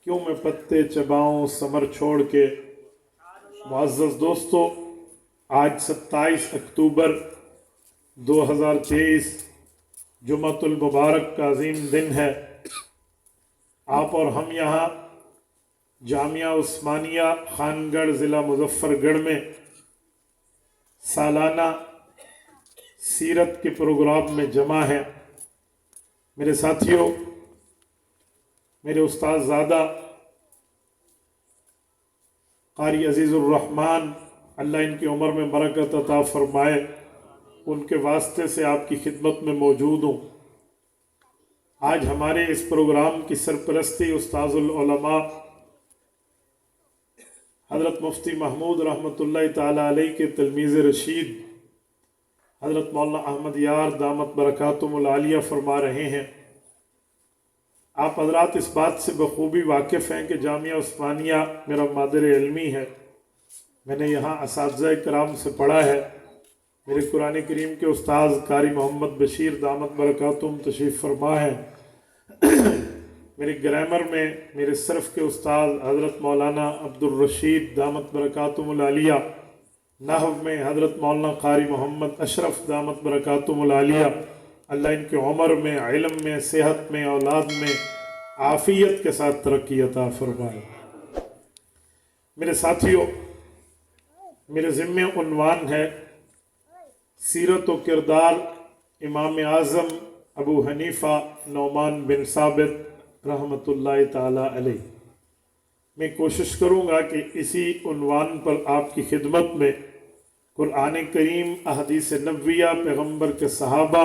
क्यों मैं पत्ते चबाऊं समर छोड़ के। मुअज़्ज़ज़ दोस्तों, आज 27 अक्टूबर 2023 जुम्मतुल मुबारक का अजीम दिन है। आप और हम यहाँ जामिया उस्मानिया खानगढ़ ज़िला मुज़फ़्फ़रगढ़ में सालाना सीरत के प्रोग्राम में जमा है। मेरे साथियों, मेरे उस्ताद ज़ादा क़ारी अज़ीज़ुर रहमान, अल्लाह इनकी उम्र में बरकत अता फ़रमाए, उनके वास्ते से आपकी खिदमत में मौजूद हूँ। आज हमारे इस प्रोग्राम की सरपरस्ती उस्ताज़ुल उलमा हज़रत मुफ्ती महमूद रहमतुल्लाह ताला अलैह के तिलमीज़ रशीद हज़रत मौलाना अहमद यार दामत बरकातुहुल आलिया फरमा रहे हैं। आप हज़रात इस बात से बखूबी वाकिफ़ हैं कि जामिया उस्मानिया मेरा मादर इल्मी है। मैंने यहाँ असातिज़ा कराम से पढ़ा है। मेरे कुरान करीम के उस्ताद कारी मोहम्मद बशीर दामत बरकातुहुम तशरीफ़ फरमा है। मेरे ग्रामर में मेरे सर्फ़ के उस्ताद हज़रत मौलाना अब्दुल रशीद दामत बरकातुहुल आलिया, नहव में हज़रत मौलाना कारी मोहम्मद अशरफ दामत बरकातुहुल आलिया, अल्लाह इनकी उम्र में, इल्म में, सेहत में, औलाद में आफ़ियत के साथ तरक्की अता फरमाए। मेरे साथियों, मेरे ज़िम्मे उन्वान है सीरत व किरदार इमाम आज़म अबू हनीफ़ा नौमान बिन साबित रहमतुल्लाह ताला अलैह। मैं कोशिश करूँगा कि इसी उन्वान पर आपकी खिदमत में कुरान करीम, अहदीस नबविया, पैगम्बर के सहाबा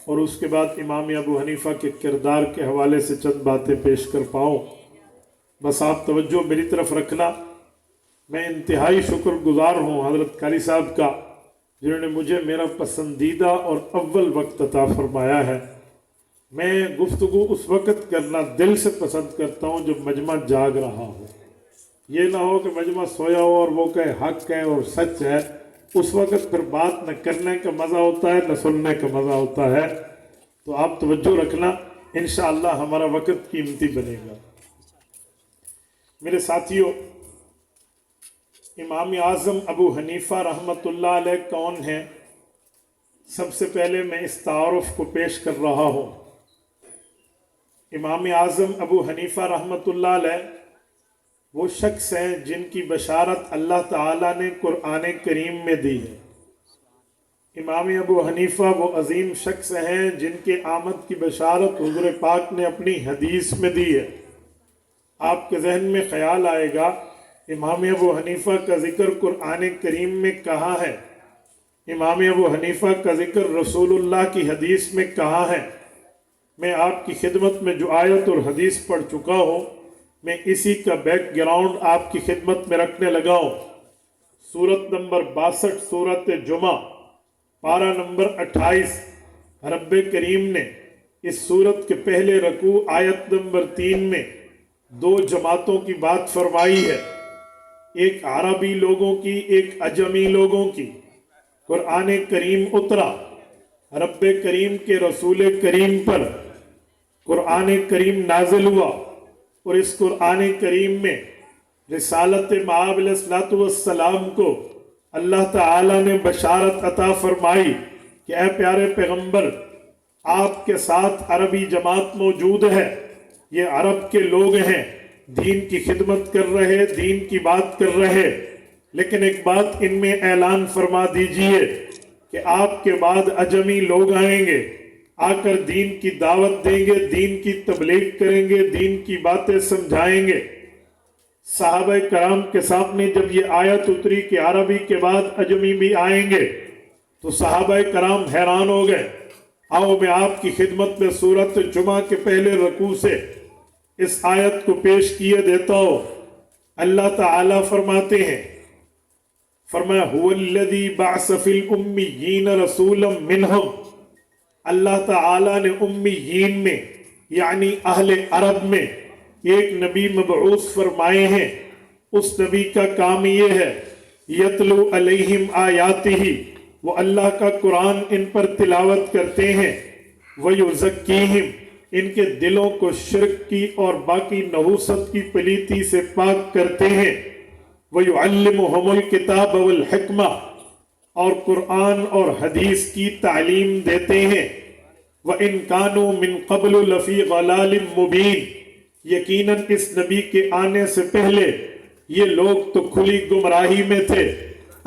और उसके बाद इमाम अबू हनीफ़ा के किरदार के हवाले से चंद बातें पेश कर पाऊँ। बस आप तवज्जो मेरी तरफ रखना। मैं इंतहाई शुक्रगुजार हूँ हज़रत कारी साहब का, जिन्होंने मुझे मेरा पसंदीदा और अव्वल वक्त अता फरमाया है। मैं गुफ्तगू उस वक़्त करना दिल से पसंद करता हूँ जब मजमा जाग रहा हो। ये ना हो कि मजमा सोया हो और वो कहे हक है और सच है, उस वक़्त फिर बात न करने का मज़ा होता है न सुनने का मज़ा होता है। तो आप तवज्जो रखना, इंशाअल्लाह हमारा वक़्त कीमती बनेगा। मेरे साथियों, इमाम आज़म अबू हनीफ़ा रहमतुल्लाह अलैह कौन है? सबसे पहले मैं इस तारुफ को पेश कर रहा हूँ। इमाम आज़म अबू हनीफ़ा रहमतुल्लाह अलैह वो शख्स हैं जिनकी बशारत अल्लाह ताला ने कुरान करीम में दी है। इमाम अबू हनीफ़ा वो अजीम शख्स हैं जिनके आमद की बशारत हुज़ूर पाक ने अपनी हदीस में दी है। आपके जहन में ख्याल आएगा, इमाम अबू हनीफ़ा का ज़िक्र कुरान करीम में कहाँ है? इमाम अबू हनीफ़ा का ज़िक्र रसूलुल्लाह की हदीस में कहाँ है? मैं आपकी खिदमत में जो आयत और हदीस पढ़ चुका हूँ, मैं इसी का बैकग्राउंड आपकी खिदमत में रखने लगा हूँ। सूरत नंबर 62 सूरत जुमा, पारा नंबर 28। रब्बे करीम ने इस सूरत के पहले रकू आयत नंबर 3 में दो जमातों की बात फरमाई है, एक अरबी लोगों की, एक अजमी लोगों की। कुरान करीम उतरा, रब्बे करीम के रसूल करीम पर कुरान करीम नाजिल हुआ और इस कुरान करीम में रिसालत मआब अलैहिस्सलातु वस्सलाम को अल्लाह ताला ने बशारत अता फरमाई कि ऐ प्यारे पैगंबर, आपके साथ अरबी जमात मौजूद है। ये अरब के लोग हैं, दीन की खिदमत कर रहे, दीन की बात कर रहे, लेकिन एक बात इनमें ऐलान फरमा दीजिए कि आपके बाद अजमी लोग आएंगे, आकर दीन की दावत देंगे, दीन की तबलीग करेंगे, दीन की बातें समझाएंगे। सहाबाए कराम के सामने जब ये आयत उतरी कि अरबी के बाद अजमी भी आएंगे, तो सहाबाए कराम हैरान हो गए। आओ मैं आपकी खिदमत में सूरत जुमा के पहले रकू से इस आयत को पेश किए देता हूँ। अल्लाह ताला फरमाते हैं, फरमाया हुवल्लज़ी बअस फिल उम्मिय्यीन रसूलन मिनहुम। अल्लाह ताला ने उम्मियीन में यानी अहले अरब में एक नबी मबऊस फरमाए हैं। उस नबी का काम ये है, यतलु अलैहिम आयातिही, वो अल्लाह का कुरान इन पर तिलावत करते हैं, वयुज़क्कीहिम, ان کے دلوں کو شرک کی اور باقی نحوست کی پلیتی سے پاک کرتے ہیں۔ وَيُعَلِّمُهُمُ الْكِتَابَ وَالْحِکْمَةَ اور قرآن اور حدیث کی تعلیم دیتے ہیں۔ وَإِن كَانُوا مِن قَبْلُ لَفِي ضَلَالٍ مُبِينٍ یقیناً اس نبی کے آنے سے پہلے یہ لوگ تو کھلی گمراہی میں تھے۔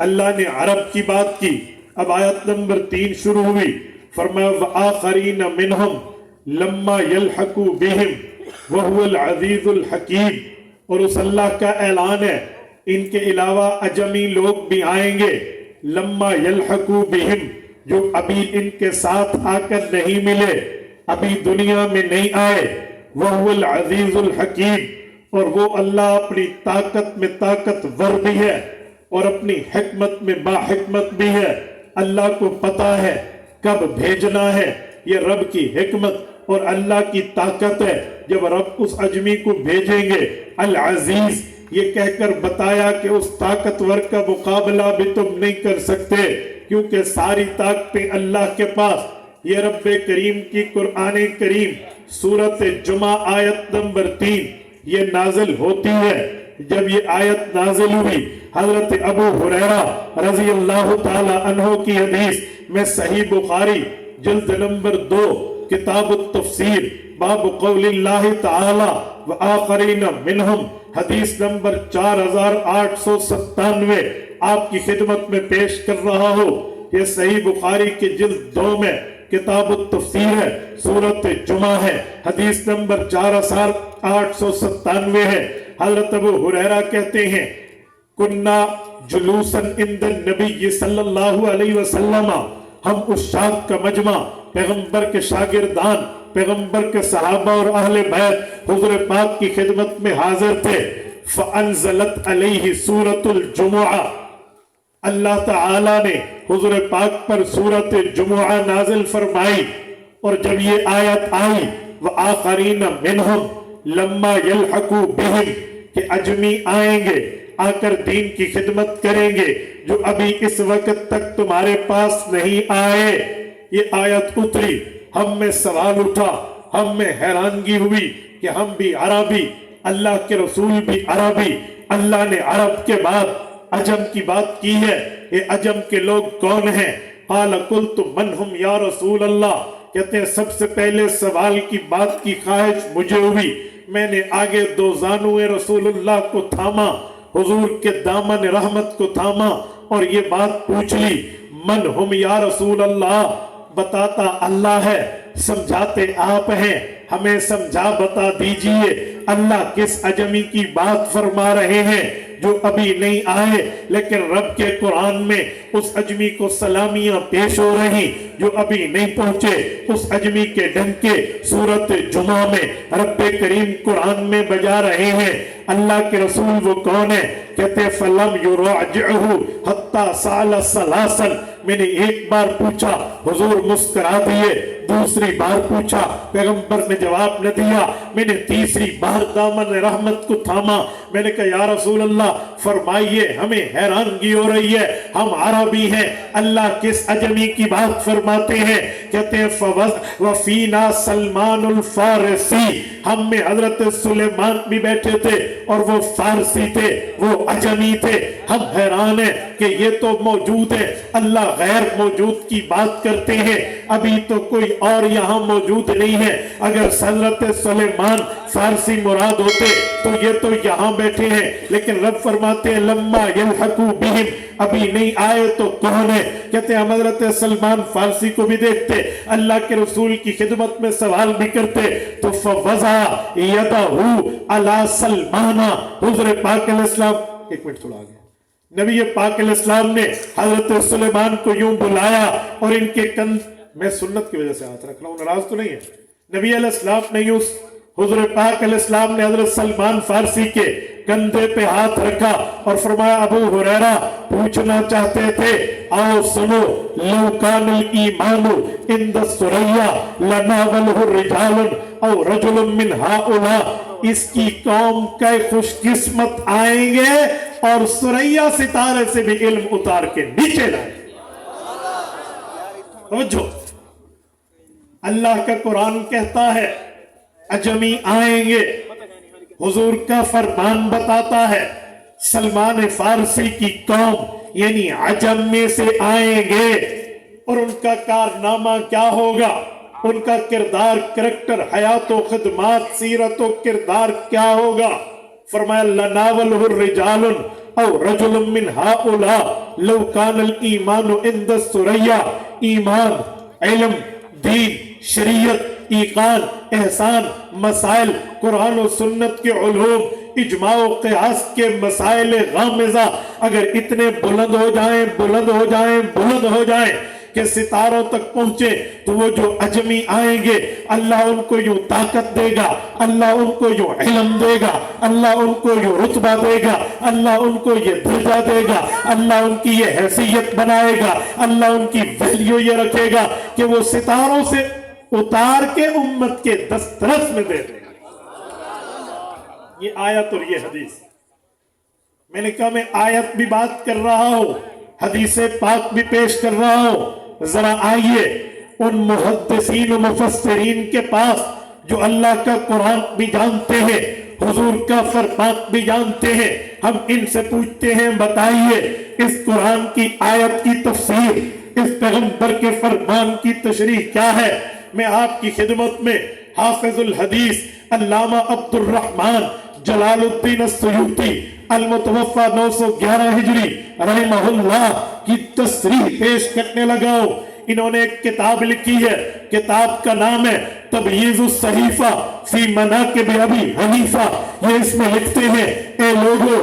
اللہ نے عرب کی بات کی، اب آیت نمبر 3 شروع ہوئی، فرمایا وَآخَرِينَ مِنْهُمْ لَمَّا يَلْحَقُوا بِهِمْ وَهُوَ الْعَزِيزُ الْحَكِيمُ اور اس اللہ کا اعلان ہے ان کے علاوہ اجمی لوگ بھی آئیں گے، لما یلحقوا بہم جو ابھی ان کے ساتھ آ کر نہیں ملے، ابھی دنیا میں نہیں آئے، وَهُوَ الْعَزِيزُ الْحَكِيمُ اور وہ اللہ اپنی طاقت میں طاقتور بھی ہے اور اپنی حکمت میں باحکمت بھی ہے۔ اللہ کو پتا ہے کب بھیجنا ہے، یہ رب کی حکمت اور اللہ کی طاقت ہے۔ جب رب اس اجمی کو بھیجیں گے العزیز یہ کہہ کر بتایا کہ اس طاقتور کا مقابلہ بھی تم نہیں کر سکتے کیونکہ ساری طاقتیں اللہ کے پاس۔ یہ رب کریم کی قرآن کریم سورۃ جمعہ آیت نمبر 3 یہ نازل ہوتی ہے۔ جب یہ آیت نازل ہوئی حضرت ابو ہریرہ رضی اللہ تعالی عنہ کی حدیث میں صحیح بخاری جلد نمبر 2 کتاب التفسیر باب قول اللہ تعالی وآخرین منہم حدیث نمبر 4897 آپ کی خدمت میں پیش کر رہا ہوں۔ یہ صحیح بخاری کے جلد 2 میں کتاب التفسیر ہے، سورۃ جمعہ ہے، حدیث نمبر 4897 ہے۔ حضرت ابو ہریرہ کہتے ہیں کننا جلوساً عند النبی صلی اللہ علیہ وسلم ہم اس شاخ کا مجمع پیغمبر کے شاگردان پیغمبر کے صحابہ اور اہل بیت حضور پاک کی خدمت میں حاضر تھے۔ فَأَنزَلَتْ عَلَيْهِ سُورَةُ الْجُمُعَةِ اللہ تعالیٰ نے حضور پاک پر سورۃ جمعہ نازل فرمائی اور جب یہ آیت آئی وَآخَرِينَ مِنْهُمْ لَمَّا يَلْحَقُوا بِهِمْ کہ اجمی آئیں گے آ کر دین کی خدمت کریں گے جو ابھی اس وقت تک تمہارے پاس نہیں آئے۔ یہ آیت اتری، ہم میں سوال اٹھا، ہم میں حیرانگی ہوئی کہ ہم بھی عربی، اللہ کے رسول بھی عربی، اللہ نے عرب کے بعد عجم کی بات کی ہے۔ یہ عجم کے لوگ کون ہیں؟ قال قلت من ہم یا رسول اللہ کہتے ہیں سب سے پہلے سوال کی بات کی خواہش مجھے ہوئی، میں نے آگے 2 زانوئے رسول اللہ کو تھاما، حضور کے دامن رحمت کو تھاما اور یہ بات پوچھ لی من ہم یا رسول اللہ، بتاتا اللہ ہے سمجھاتے آپ ہیں، ہمیں سمجھا بتا دیجئے اللہ کس اجمی کی بات فرما رہے ہیں جو ابھی نہیں آئے لیکن رب کے قرآن میں اس اجمی کو سلامیاں پیش ہو رہی جو ابھی نہیں پہنچے۔ اس اجمی کے ڈنکے سورۃ جمعہ میں رب کریم قرآن میں بجا رہے ہیں۔ اللہ کے رسول وہ کون ہے؟ کہتے فَلَمْ يُرَاجِعُهُ حَتَّى سَأَلَ سَلَاسًا میں نے ایک بار پوچھا حضور مسکرا دیے، دوسری بار پوچھا پیغمبر نے جواب نہ دیا، میں نے تیسری بار دامن رحمت کو تھاما، میں نے کہا یا رسول اللہ فرمائیے، ہمیں حیرانگی ہو رہی ہے، ہم عربی ہیں، اللہ کس اجمی کی بات فرماتے ہیں؟ کہتے ہیں وَفِينَا سلمان الفارسی ہم میں حضرت سلیمان بھی بیٹھے تھے اور وہ فارسی تھے، وہ اجمی تھے۔ ہم حیران ہیں کہ یہ تو موجود ہے، اللہ غیر موجود کی بات کرتے ہیں، ابھی تو کوئی اور یہاں موجود نہیں ہے۔ اگر حضرت سلیمان فارسی مراد ہوتے تو یہ تو یہاں بیٹھے ہیں، لیکن رب فرماتے ہیں لما یلحقوا بہم ابھی نہیں آئے تو کون ہے؟ کہتے ہیں ہم حضرت سلمان فارسی کو بھی دیکھتے، اللہ کے رسول کی خدمت میں سوال بھی کرتے تو فوضع یدہ علی سلمان حضور پاک علیہ السلام ایک منٹ تھوڑا آگے نبی پاک علیہ السلام نے حضرت سلیمان کو یوں بلایا اور ان کے کندھ میں سنت کی وجہ سے ہاتھ رکھ رہا ہوں، ناراض تو نہیں ہے، نبی علیہ السلام نے اس حضور پاک علیہ السلام نے حضرت سلمان فارسی کے کندھے پہ ہاتھ رکھا اور فرمایا ابو ہریرہ پوچھنا چاہتے تھے، آؤ سنو لو کان الایمان عند الثریا لناولہ رجال او رجل من ہؤلاء اس کی قوم کے خوش قسمت آئیں گے اور ثریا ستارے سے بھی علم اتار کے نیچے لائیں گے۔ توجہ، اللہ کا قرآن کہتا ہے अजमी आएंगे। हुजूर का फरमान बताता है सलमान फारसी की कौम यानी अजम में से आएंगे और उनका कारनामा क्या होगा, उनका किरदार, करैक्टर, हयात व खिदमात, सीरत व किरदार क्या होगा। फरमाया लनावलहु रिजालुन औ रजुलुम मिन हाउला लौ कानल ईमानु इंद सुरैया। ईमान, इल्म, दीन, शरीयत, ईकान, एहसान, मसाइल, कुरान और सुन्नत के उलूम, इजमा और क़ियास के मसाइल गामिज़ा अगर इतने बुलंद हो जाएं, बुलंद हो जाएं, बुलंद हो जाएं कि सितारों तक पहुंचे, तो वो जो अजमी आएंगे अल्लाह उनको यूं ताकत देगा, अल्लाह उनको यूं इल्म देगा, अल्लाह उनको यूं रुतबा देगा, अल्लाह उनको ये दर्जा देगा, अल्लाह उनकी ये हैसियत बनाएगा, अल्लाह उनकी वैल्यू ये रखेगा कि वो सितारों से उतार के उम्मत के दस्तरस में दे देगा। ये आयत और ये हदीस, मैंने कहा मैं आयत भी बात कर रहा हूं, हदीस पाक भी पेश कर रहा हूं। जरा आइए उन मुहद्दिसीन और मुफस्सिरीन के पास जो अल्लाह का कुरान भी जानते हैं, हुजूर का फरमान भी जानते हैं। हम इनसे पूछते हैं बताइए इस कुरान की आयत की तफसीर, इस पैगंबर के फरमान की तशरीह क्या है। मैं आपकी खिदमत में हाफिजुल हदीस अल्लामा अब्दुर रहमान जलालुद्दीन अस्सुयूती अल-मुतवफ़्फ़ा 911 हिजरी रहमहुल्लाह की तस्रीह पेश करने लगा हूं। इन्होंने एक किताब लिखी है, किताब का नाम है तबयीज़ुस सहीफ़ा फी मनाक़िब अबी हनीफ़ा। ये इसमें लिखते हैं, ए लोगों,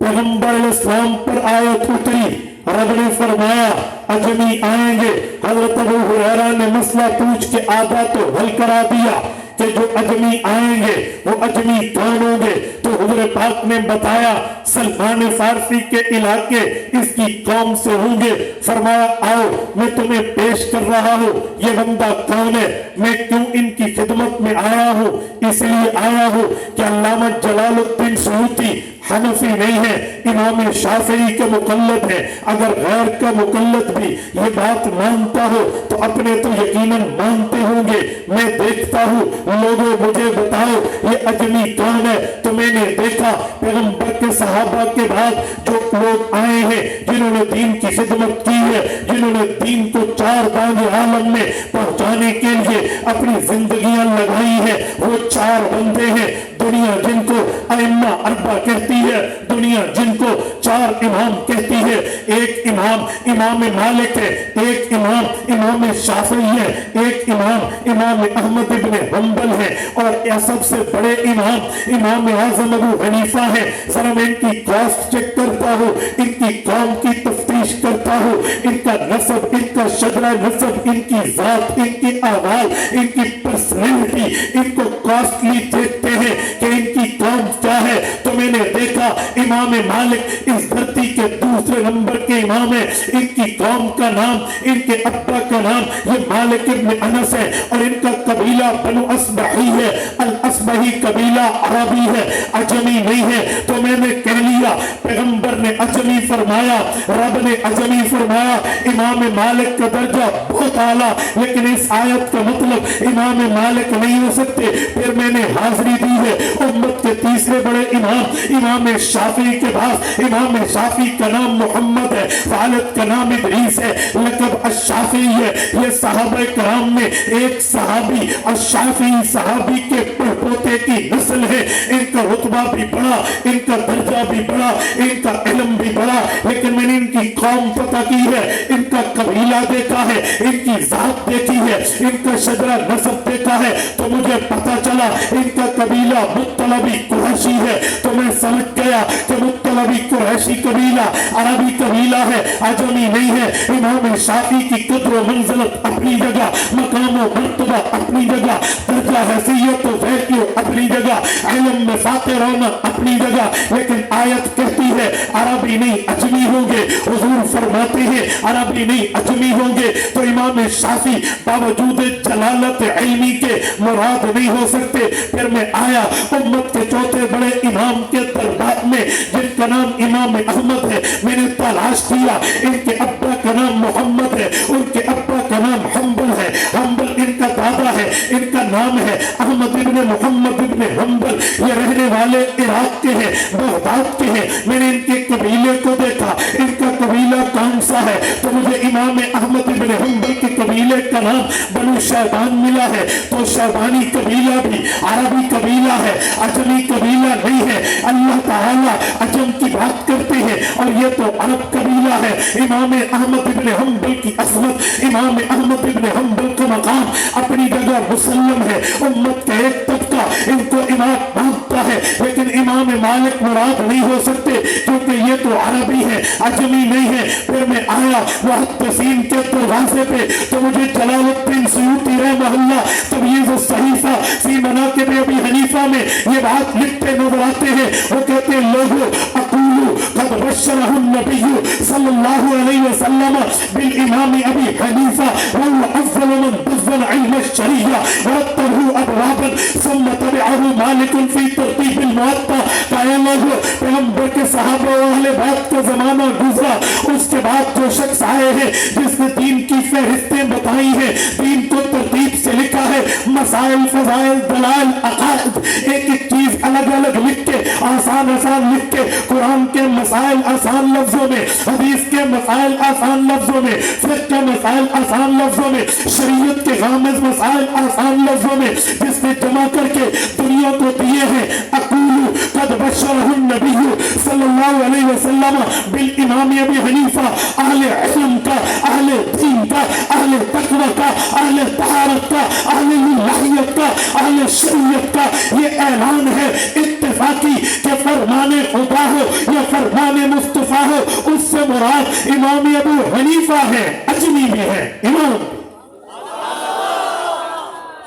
पैगंबर इस्लाम पर आयत उतरी, रब ने फरमाया अजमी आएंगे। हज़रत अबू हुरैरा ने मसला पूछ के आधा तो हल करा दिया कि जो अजमी आएंगे वो अजमी कौन होंगे। तो हुज़ूर पाक ने बताया सलमान फारसी के इलाके इसकी कौम से होंगे। फरमाया आओ मैं तुम्हें पेश कर रहा हूँ ये बंदा कौन है, मैं क्यों इनकी खिदमत में आया हूँ। इसलिए आया हूँ कि अल्लामा जलालुद्दीन सूती हनफी नहीं है, इमाम शाफी के मुकल्लद है। अगर गैर का मुकल्लद भी ये बात मानता हो तो अपने तो यकीनन मानते होंगे। मैं देखता हूँ लोगों मुझे बताओ ये अजमी कौन है। तो मैंने देखा पैगंबर के सहाबा के बाद जो लोग आए हैं जिन्होंने दीन की खिदमत की है, जिन्होंने दीन को चार दाने आलम में पहुंचाने के लिए अपनी जिंदगियां लगाई है, वो चार बंदे हैं। दुनिया जिनको अइम्मा अरबा कहती है, दुनिया जिनको चार इमाम कहती है। एक इमाम इमाम मालिक है, एक इमाम इमाम शाफी है, एक इमाम इमाम अहमद इब्न हंबल है और यह सबसे बड़े इमाम इमाम आज़म अबू हनीफा है। जरा मैं इनकी कॉस्ट चेक करता हूँ, इनकी कौम की तफ्तीश करता हूँ, इनका नसब, इनका शजरा नसब, इनकी जात, इनकी आवाज, इनकी पर्सनैलिटी, इनको कॉस्टली देखते हैं कि इनकी कौम क्या है। तो मैंने देखा इमाम मालिक इस धरती के दूसरे नंबर के इमाम है। इनकी कौम का नाम, इनके अब्बा का नाम ये मालिक इब्न अनस है और इनका कबीला बनु अस्बही है। अल अस्बही कबीला अरबी है, अजमी नहीं है। तो मैंने कह लिया पैगंबर ने अजमी फरमाया, रब ने अजमी फरमाया, इमाम मालिक का दर्जा बहुत आला, लेकिन इस आयत का मतलब इमाम मालिक नहीं हो सकते। फिर मैंने हाजिरी दी है उम्मत के तीसरे बड़े इमाम इमाम शाफी के पास। इमाम शाफी का नाम मोहम्मद है, वालिद का नाम इदरीस है, लक़ब अश-शाफी है। ये सहाबा कराम में एक सहाबी अश-शाफी सहाबी के पोते की नस्ल है। इनका रुतबा भी बड़ा, इनका दर्जा भी बड़ा, इनका इल्म भी बड़ा। लेकिन मैंने इनकी कौम पता की है, इनका कबीला देखा है, इनकी जात देखी है, इनका शजरा नसब देखा है। तो मुझे पता चला इनका कबीला मुत्तलबी कुरैशी है। तो मैं समझ गया कि मुत्तलबी कुरैशी कबीला अरबी कबीला है, अजमी नहीं है। इमाम शाफी की कद्र मंजिलत अपनी जगह, मकाम और मर्तबा अपनी जगह, दर्जा हैसियत और वैल्यू अपनी जगह, इल्म में फाक़िह रहना अपनी जगह। लेकिन आयत कहती है अरबी नहीं अजमी होंगे। हुजूर फरमाते हैं अरबी नहीं अजमी होंगे। तो इमाम शाफी बावजूद जलालत इल्मी के मुराद नहीं हो सकते। फिर मैं आया उम्मत के चौथे बड़े इमाम के दरबार में जिनका नाम इमाम अहमद है। मैंने तलाश किया, इनके अब्बा का नाम मोहम्मद है, उनके अब्बा का नाम हंबल है, हंबल इनका दादा है, इनका नाम है अहमद इब्न मोहम्मद इब्न हम्बल, ये रहने वाले इराक के हैं, बगदाद के हैं। मैंने इनके कबीले को देखा, इनका कबीला कौन सा है, तो मुझे इमाम अहमद इब्न हम्बल के कबीले का नाम बनु शैबान मिला है। तो शैबानी कबीला भी अरबी कबीला है, अजमी कबीला नहीं है। अल्लाह ताला अजम की बात करते हैं और ये तो अरब कबीला है। इमाम अहमद इब्न हम्बल की अज़मत, इमाम अहमद इब्न हम्बल का मकाम अपनी जगह मुसल्लम है। उम्मत का एक तबका इनको इमाम मानता है, लेकिन इमाम मालिक मुराद नहीं हो सकते क्योंकि ये तो अरबी है, अजमी नहीं है। फिर मैं आया मुहद्दिसीन के दरवाजे पे तो मुझे जलालुद्दीन सयूती रहमहुल्लाह तमयीज़ सहीफा फी मनाक़िब अबी हनीफा में ये बात लिखते नजर आते हैं। वो कहते हैं लोगो अक़ूलु क़द बश्शरहु नबिय्यु सल्लल्लाहु अलैहि वसल्लम बिल इमाम अबी हनीफा वहुव अफ़्ज़लु मन दव्वना इल्म शरिया वरतबहु अबवाबन सुम्मा तबिअहु मालिकुन फी तरतीबिल मुवत्ता। पैगंबर के सहाबा और अहले बैत का जमाना गुजरा, उसके बाद जो शख्स आए हैं जिसने दीन की फहरिस्तें बताई हैं, दीन को तरतीब से लिखा है, मसाइल फजाइल दलाइल अकाइद एक एक चीज अलग अलग लिख के आसान आसान लिख के, कुरान के मसाइल आसान लफ्जों में, हदीस के मसाइल आसान लफ्जों में, फिक़ह के मसाइल आसान लफ्जों में, शरीयत के गामिज़ मसाइल आसान लफ्जों में जिसने जमा करके दुनिया को दिए हैं। अक़ूलु क़द बश्शरहु नबिय्यु सल्लल्लाहु अलैहि वसल्लम बिल इमाम अबी हनीफा अहले इल्म का, अहले दीन का, अहले तक़वा का, अहले तहारत का, अहले लाहियत का, अहले शरीयत का ये ऐलान है इत्तिफाकी कि फरमाने खुदा हो या फरमाने मुस्तफा हो, उससे मुराद इमाम अबू हनीफा है। अजमी भी है, इमाम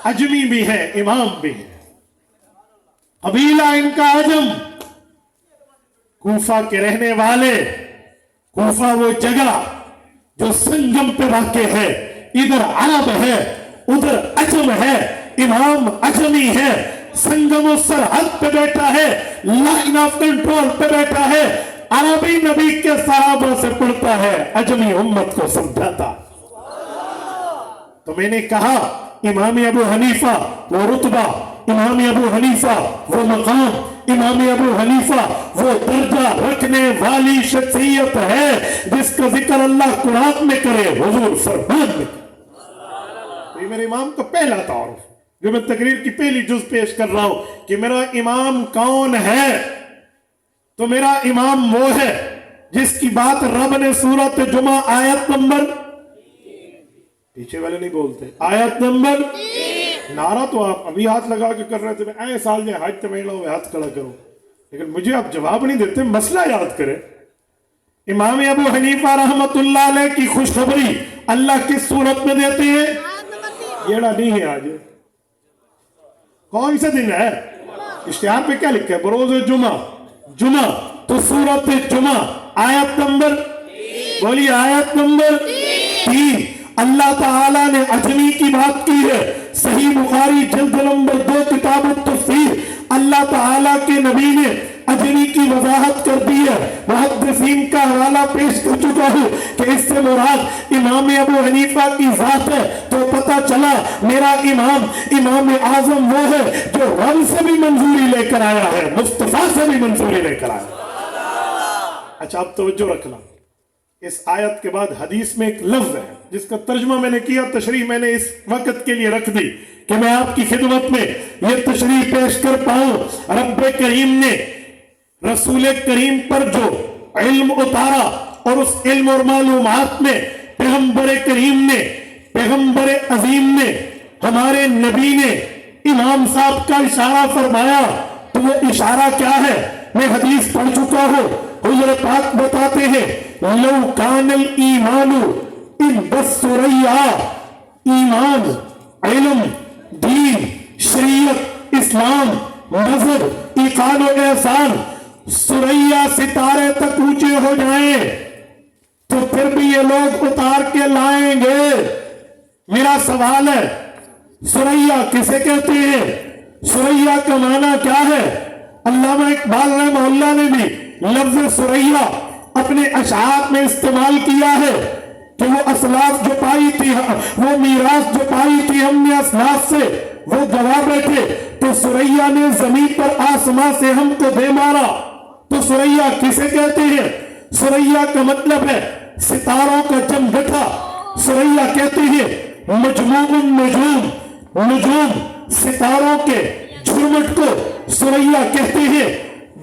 अजमी भी है, इमाम भी है। कबीला इनका अजम, कूफा के रहने वाले। कूफा वो जगह जो संगम पे वाक़े है, इधर अरब है उधर अजम है, इमाम अजमी है, संगम सरहद पे बैठा है, लाइन ऑफ कंट्रोल पे बैठा है, अरबी नबी के सहाबा से पढ़ता है, अजमी उम्मत को समझाता। तो मैंने कहा इमाम अबू हनीफा वो रुतबा, इमाम अबू हनीफा वो मकाम, इमाम अबू हनीफा वो दर्जा रखने वाली शख्सियत है जिसका जिक्र अल्लाह कुरान में करे, हुजूर फरमान में। तो ये मेरे इमाम का पहला तारुफ जो मैं तकरीर की पहली जुज पेश कर रहा हूं कि मेरा इमाम कौन है। तो मेरा इमाम वो है जिसकी बात रब ने सूरत जुमा आयत नंबर, पीछे वाले नहीं बोलते, आयत नंबर, नारा तो आप अभी हाथ लगा के कर रहे थे, मैं साल में हाथ तमेला हुए हाथ खड़ा करो, लेकिन मुझे आप जवाब नहीं देते, मसला याद करें। इमाम अबू हनीफा रहमतुल्लाह अलैह की खुशखबरी अल्लाह किस सूरत में देते हैं? येड़ा नहीं है आज, कौन सा दिन है? इश्तिहार पे क्या लिखा है? बरोज जुमा, जुमा। तो सूरत जुमा आयत नंबर, बोलिए आयत नंबर 3। अल्लाह ताला ने अजमी की बात की है। सही बुखारी जल्द नंबर 2 किताब तफसीर, अल्लाह ताला के नबी ने अजमी की वजाहत कर दी है। मुहद्दिसीन का हवाला पेश कर चुका हूँ कि इससे मुराद इमाम अबू हनीफा की जात है। तो पता चला मेरा इमाम, इमाम आजम वो है जो रब से भी मंजूरी लेकर आया है, मुस्तफा से भी मंजूरी लेकर आया। अच्छा, अब तवज्जो रखना, इस आयत के बाद हदीस में एक लफ्ज है जिसका तर्जुमा मैंने किया, तशरीह मैंने इस वक्त के लिए रख दी कि मैं आपकी खिदमत में यह तशरीह पेश कर पाऊं। रब्ब करीम ने रसूल करीम पर जो इल्म उतारा और उस इल्म और मालूमात में पैगंबर करीम ने, पैगंबर अजीम ने, हमारे नबी ने इमाम साहब का इशारा फरमाया। तो वो इशारा क्या है? मैं हदीस पढ़ चुका हूं। हुज़ूर पाक बताते हैं लौ कानल ईमानु इन बस्सुरैया, ईमान, इल्म, दीन, शरीयत, इस्लाम, मजहब, इकान और एहसान सुरैया सितारे तक ऊंचे हो जाएं तो फिर भी ये लोग उतार के लाएंगे। मेरा सवाल है, सुरैया किसे कहते हैं? सुरैया का माना क्या है? अल्लामा इकबाल रहमहुल्लाह ने भी लफ्ज सुरैया अपने अशआर में इस्तेमाल किया है कि वो असलाफ जो पाई थी, वो मीरास जो पाई थी हमने असलाफ से, وہ گواہ بیٹھے تو سریا نے زمین پر آسمان سے ہم کو دے مارا. تو سریا کسے کہتے ہیں؟ سریا کا مطلب ہے ستاروں کا جم گٹھا. سریا کہتے ہیں مجموع النجوم، نجوم ستاروں کے جھرمٹ کو سریا کہتے ہیں.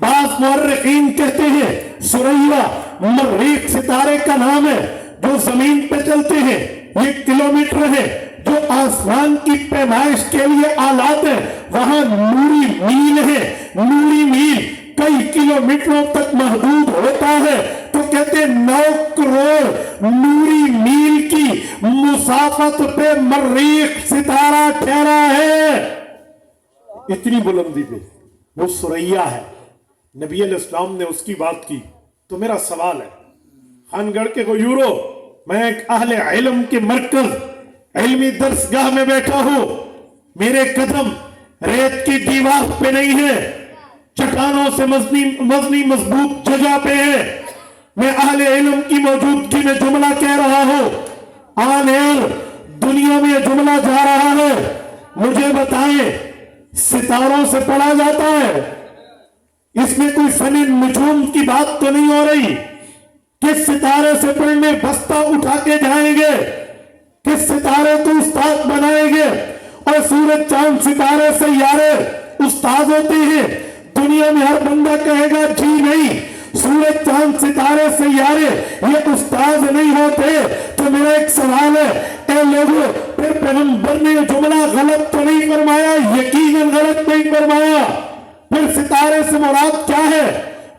بعض مورخین کہتے ہیں سریا مریخ ستارے کا نام ہے جو زمین پہ چلتے ہیں. یہ کلومیٹر ہے جو آسمان کی پیمائش کے لیے آلات ہے. وہاں نوری میل ہے. نوری میل کئی کلومیٹروں تک محدود ہوتا ہے. تو کہتے ہیں 9 کروڑ نوری میل کی مسافت پہ مریخ ستارہ ٹھہرا ہے. اتنی بلندی پہ وہ سریا ہے. نبی علیہ السلام نے اس کی بات کی. تو میرا سوال ہے خانگڑھ کے غیورو، میں ایک اہل علم کے مرکز علمی درسگاہ میں بیٹھا ہوں. میرے قدم ریت کی دیوار پہ نہیں ہے، چٹانوں سے مزنی مضبوط جگہ پہ ہے. میں اہل علم کی موجودگی میں جملہ کہہ رہا ہوں. آن ایئر دنیا میں جملہ جا رہا ہے. مجھے بتائیں ستاروں سے پڑھا جاتا ہے؟ اس میں کوئی فن نجوم کی بات تو نہیں ہو رہی کہ ستارے سے پڑھنے بستہ اٹھا کے جائیں گے، کہ ستارے کو استاد بنائیں گے اور سورج چاند ستارے سیارے استاد ہوتے ہیں. دنیا میں ہر بندہ کہے گا جی نہیں، سورج چاند ستارے سیارے یہ استاد نہیں ہوتے. تو میرا ایک سوال ہے، اے لوگوں پھر پیغمبر نے جملہ غلط تو نہیں فرمایا؟ یقیناً غلط نہیں فرمایا. پھر ستارے سے مراد کیا ہے؟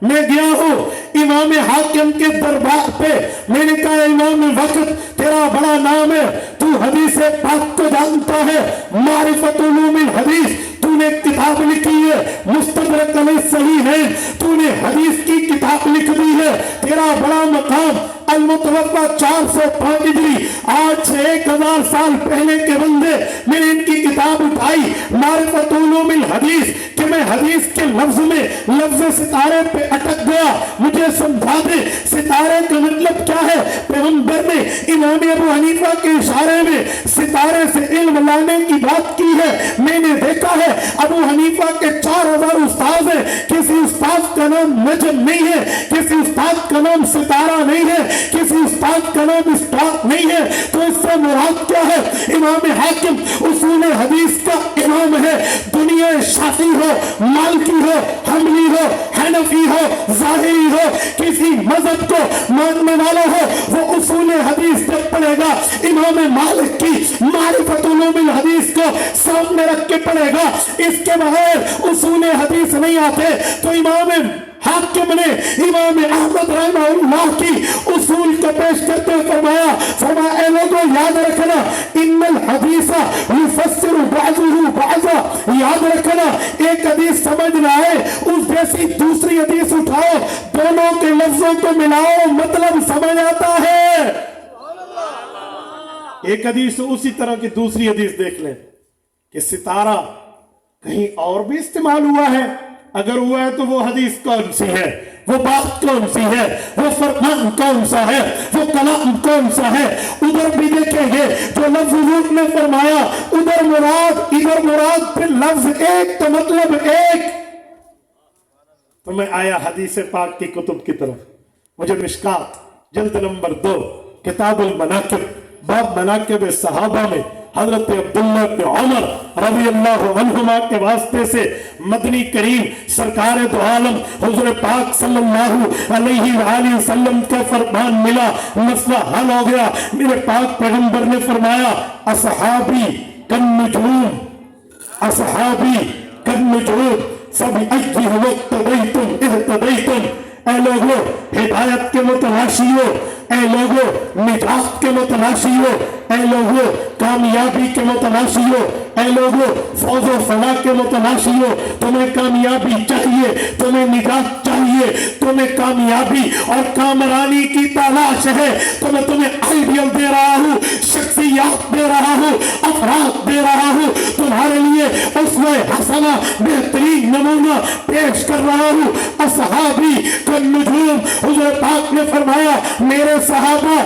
میں گیا ہوں امام حاکم کے دربار پہ. میں نے کہا امام وقت تیرا بڑا نام ہے، تو حدیث پاک کو جانتا ہے، معرفت علوم الحدیث تو نے کتاب لکھی ہے، مستدرک علیہ الصحیح ہے، تو نے حدیث کی کتاب لکھ دی ہے. تیرا بڑا مقام المتوفا 405 ہجری، آج سے 1000 سال پہلے کے بندے میں نے ان کی کتاب اٹھائی معرفت علوم الحدیث کہ میں حدیث کے لفظ میں لفظ ستارے پہ اٹک گیا. مجھے سمجھا دے ستارے کا مطلب کیا ہے؟ پیغمبر نے امام ابو حنیفہ کے اشارے میں ستارے سے علم لانے کی بات کی ہے. میں نے دیکھا ہے ابو حنیفہ کے 4000 استاد ہیں، کسی استاد کا نام نجم نہیں ہے، کسی استاد کا نام ستارہ نہیں ہے، کسی استاد کا نام اسٹاک نہیں ہے. تو اس سے مراد کیا ہے؟ امام حاکم اصول حدیث کا امام ہے. دنیا شافعی ہو، مالکی ہو، حنبلی ہو، حنفی ہو، ظاہری ہو، کسی مذہب کو ماننے والا ہو، وہ اصول حدیث جب پڑھے گا امام مالک کی معرفت علوم الحدیث کو سامنے رکھ کے پڑھے گا. اس کے بغیر اصول حدیث نہیں آتے. تو امام حاکم نے امام احمد رحمہ اللہ کی اصول کو پیش کرتے فرمایا اے لوگوں یاد رکھنا ان الحدیث یفسر بعضه بعضا. یاد رکھنا ایک حدیث سمجھ نہ آئے اس جیسی دوسری حدیث اٹھاؤ، دونوں کے لفظوں کو ملاؤ، مطلب سمجھ آتا ہے. ایک حدیث اسی طرح کی دوسری حدیث دیکھ لیں کہ ستارہ کہیں اور بھی استعمال ہوا ہے. اگر ہوا ہے تو وہ حدیث کون سی ہے، وہ بات کون سی ہے، وہ فرمان کون سا ہے، وہ کلام کون سا ہے؟ ادھر بھی دیکھیں گے جو لفظ حضور نے فرمایا ادھر مراد پھر لفظ ایک تو مطلب ایک. تو میں آیا حدیث پاک کی کتب کی طرف. مجھے مشکات جلد نمبر 2 کتاب المناقب باب مناقب صحابہ میں حضرت عبداللہ بن عمر رضی اللہ عنہما کے واسطے سے مدنی کریم سرکار دو عالم حضور پاک صلی اللہ علیہ وآلہ وسلم کا فرمان ملا، مسئلہ حل ہو گیا. میرے پاک پیغمبر نے فرمایا اصحابی کالنجوم، اصحابی کالنجوم فبأیہم اقتدیتم اہتدیتم. اے لوگو ہدایت کے متلاشی ہو، اے لوگو نجات کے متلاشی ہو، اے لوگو کامیابی کے متلاشی ہو، اے لوگو فوز و فلاح کے متلاشی ہو. تمہیں کامیابی چاہیے، تمہیں نجات چاہیے، تمہیں کامیابی اور کامرانی کی تلاش ہے تو میں تمہیں آئیڈیل دے رہا ہوں، شخصی شخصیات دے رہا ہوں، افراد دے رہا ہوں، تمہارے لیے اسوہ حسنہ بہترین نمونہ پیش کر رہا ہوں۔ اصحابی کالنجوم، حضور پاک نے فرمایا میرے صحابہ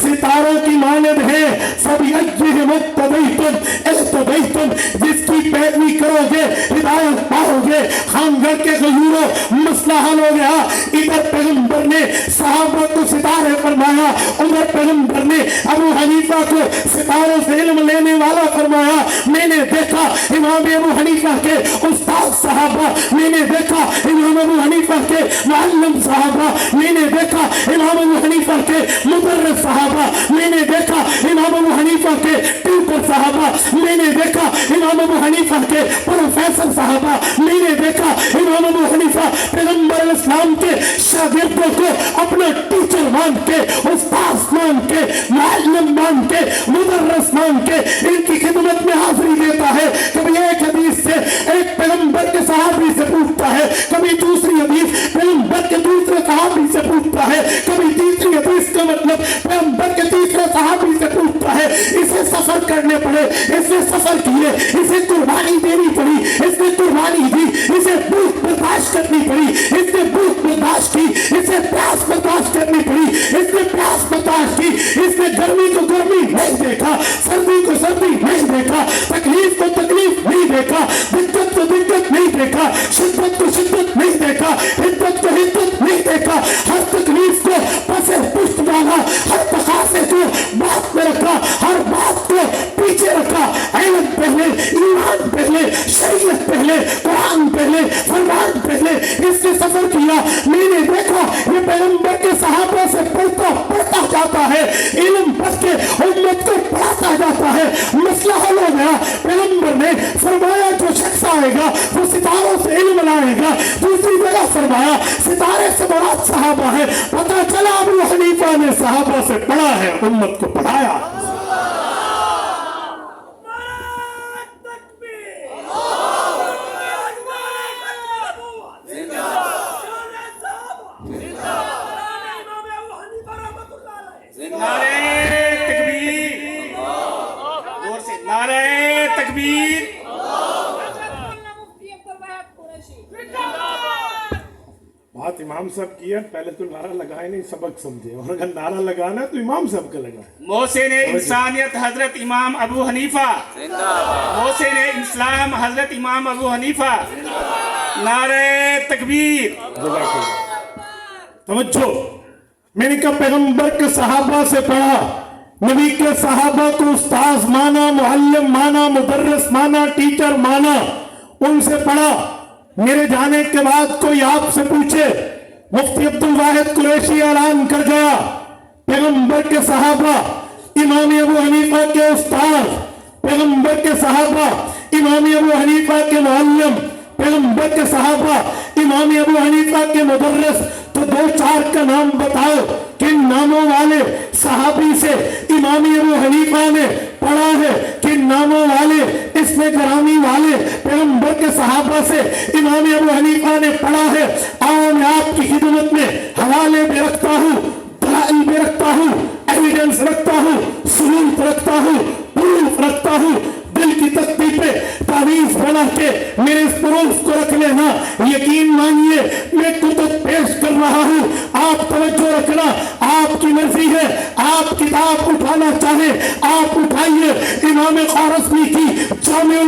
ستاروں کی مانند ہیں، فَبِأَيِّهِمُ اقْتَدَيْتُمْ اقْتَدَيْتُمْ، جس کی پیروی کرو گے ہدایت پاؤ گے۔ خانگڑ کے غیوروں مسئلہ حل ہو گیا۔ ادھر پیغمبر نے صحابہ کو ستارے فرمایا، ادھر پیغمبر نے ابو حنیفہ کو ستاروں سے علم لینے والا فرمایا۔ میں نے دیکھا امام ابو حنیفہ کے استاد صحابہ، میں نے دیکھا امام ابو حنیفہ کے معلم صحابہ، میں نے دیکھا امام ابو حنیفہ کے مدرس صحابہ، میں نے دیکھا امام ابو حنیفہ کے ٹیچر صحابہ، میں نے دیکھا امام ابو حنیفہ کے پروفیسر صحابہ، میں نے دیکھا امام ابو حنیفہ پیغمبر اسلام کے شاگردوں کو اپنا ٹیچر مان کے، استاد مان کے، معلم مان کے، مدرس مان کے ان کی خدمت میں حاضری دیتا ہے۔ کبھی ایک حدیث سے ایک پیغمبر کے صحابی سے پوچھتا ہے، کبھی دوسری حدیث پیغمبر کے دوسرے صحابی سے پوچھتا ہے، کبھی تیسری حدیث کا مطلب پیغمبر کے تیسرے صحابی سے پوچھتا ہے۔ اسے سفر کرنے پڑے، اس نے سفر کیے، اسے قربانی دینی پڑی، اس نے قربانی دی، اسے بھوک برداشت کرنی پڑی، اس نے بھوک برداشت کی، اسے پیاس برداشت کرنی پڑی، اس نے پیاس برداشت کی، اس نے گرمی کو گرمی نہیں دیکھا، سردی کو سردی نہیں دیکھا، تکلیف کو تکلیف نہیں دیکھا، دقت کو دقت نہیں دیکھا، شدت کو شدت نہیں دیکھا، حدت کو حدت نہیں دیکھا، ہر تکلیف کو پسے پشت ڈالا، ہر تقاضے کو بات میں رکھا، ہر بات کو پیچھے رکھا۔ علم پہلے، ایمان پہلے، شریعت پہلے، قرآن پہلے، فرمان پہلے، اس نے سفر کیا۔ میں نے دیکھا یہ پیغمبر کے صحابہ سے پڑھتا جاتا ہے، علم پڑھ کے امت کو پڑھاتا جاتا ہے۔ مسئلہ حل ہو گیا۔ پیغمبر نے فرمایا جو شخص آئے گا وہ ستاروں سے علم لائے گا۔ دوسری جگہ فرمایا ستارے سے مراد صحابہ ہے۔ پتہ چلا ابو حنیفہ نے صحابہ سے پڑھا ہے، امت کو پڑھایا۔ بات امام صاحب کی ہے، پہلے تو نعرہ لگائے نہیں، سبق سمجھے، اور اگر نعرہ لگانا ہے تو امام صاحب کا لگائے۔ محسن انسانیت حضرت امام ابو حنیفہ، محسن اسلام حضرت امام ابو حنیفہ، نعرہ تکبیر۔ توجہ، میں نے کہا پیغمبر کے صحابہ سے پڑھا، نبی کے صحابہ کو استاذ مانا، معلم مانا، مدرس مانا، ٹیچر مانا، ان سے پڑھا۔ میرے جانے کے بعد کوئی آپ سے پوچھے، مفتی عبدالواحد قریشی اعلان کر گیا پیغمبر کے صحابہ امام ابو حنیفہ کے استاد، پیغمبر کے صحابہ امام ابو حنیفہ کے معلم، پیغمبر کے صحابہ امام ابو حنیفہ کے مدرس، تو دو چار کا نام بتاؤ کن ناموں والے صحابی سے امام ابو حنیفہ نے پڑھا ہے، کن ناموں والے اسم گرامی والے پیغمبر کے صحابہ سے امام ابو حنیفہ نے پڑھا ہے۔ آؤ میں آپ کی خدمت میں حوالے بھی رکھتا ہوں، دلائل بھی رکھتا ہوں، ایویڈنس رکھتا ہوں، ثبوت رکھتا ہوں، پروف رکھتا ہوں۔ دل کی تختی پہ تعویذ بنا کے میرے اس پروف کو رکھ لینا، یقین مانیے میں کتب پیش کر رہا ہوں۔ آپ توجہ رکھنا، آپ کی مرضی ہے، آپ کتاب اٹھانا چاہیں آپ اٹھائیے۔ امام خوارزمی کی جامع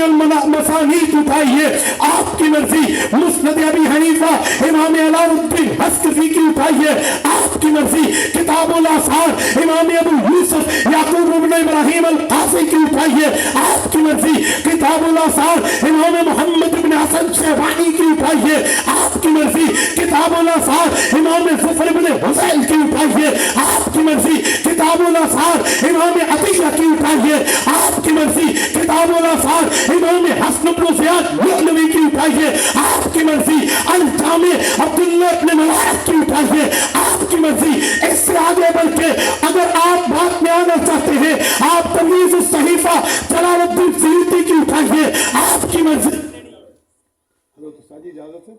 المسانید اٹھائیے، آپ کی مرضی۔ مسند ابی حنیفہ امام علاء الدین حسکفی کی اٹھائیے، آپ کی مرضی۔ کتاب الاثار امام ابو یوسف یعقوب بن ابراہیم القاضی کی اٹھائیے، آپ کی مرضی۔ کتاب الاثار امام محمد بن حسن شیبانی کی اٹھائیے، آپ کی مرضی۔ کتاب الاثار امام ظفر بن حسین کی اٹھائیے، آپ کی مرضی۔ کتاب الاثار امام عطیہ کی اٹھائیے، آپ کی مرضی۔ کتاب الاثار امام حسن بن زیاد مغلوی کی اٹھائیے، آپ کی مرضی۔ الجامع عبداللہ بن مبارک کی اٹھائیے، آپ کی مرضی۔ اس سے آگے بڑھ کے اگر آپ بات میں آنا چاہتے ہیں، آپ تمیز الصحیفہ جلال الدین سیوطی کی اٹھائیے، آپ کی مرضی۔ ہلو تو ساجی اجازت ہے؟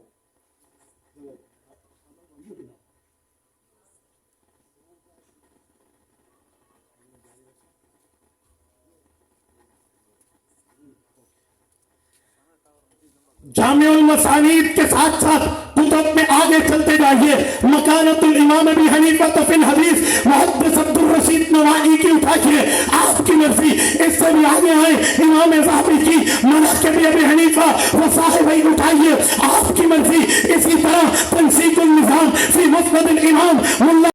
जामे उल मसानीद के साथ साथ कुतुब में आगे चलते जाइए। मकानतुल इमाम अबी हनीफा फिल हदीस मुहद्दिस अब्दुल रशीद नवाई की उठाइए, आपकी मर्जी। इससे भी आगे आए इमाम ज़हाबी की मनाक़िब अबी हनीफा व साहिबई उठाइए, आपकी मर्जी। इसी तरह तंसीकुल निज़ाम फी मुस्नद इमाम मुल्ला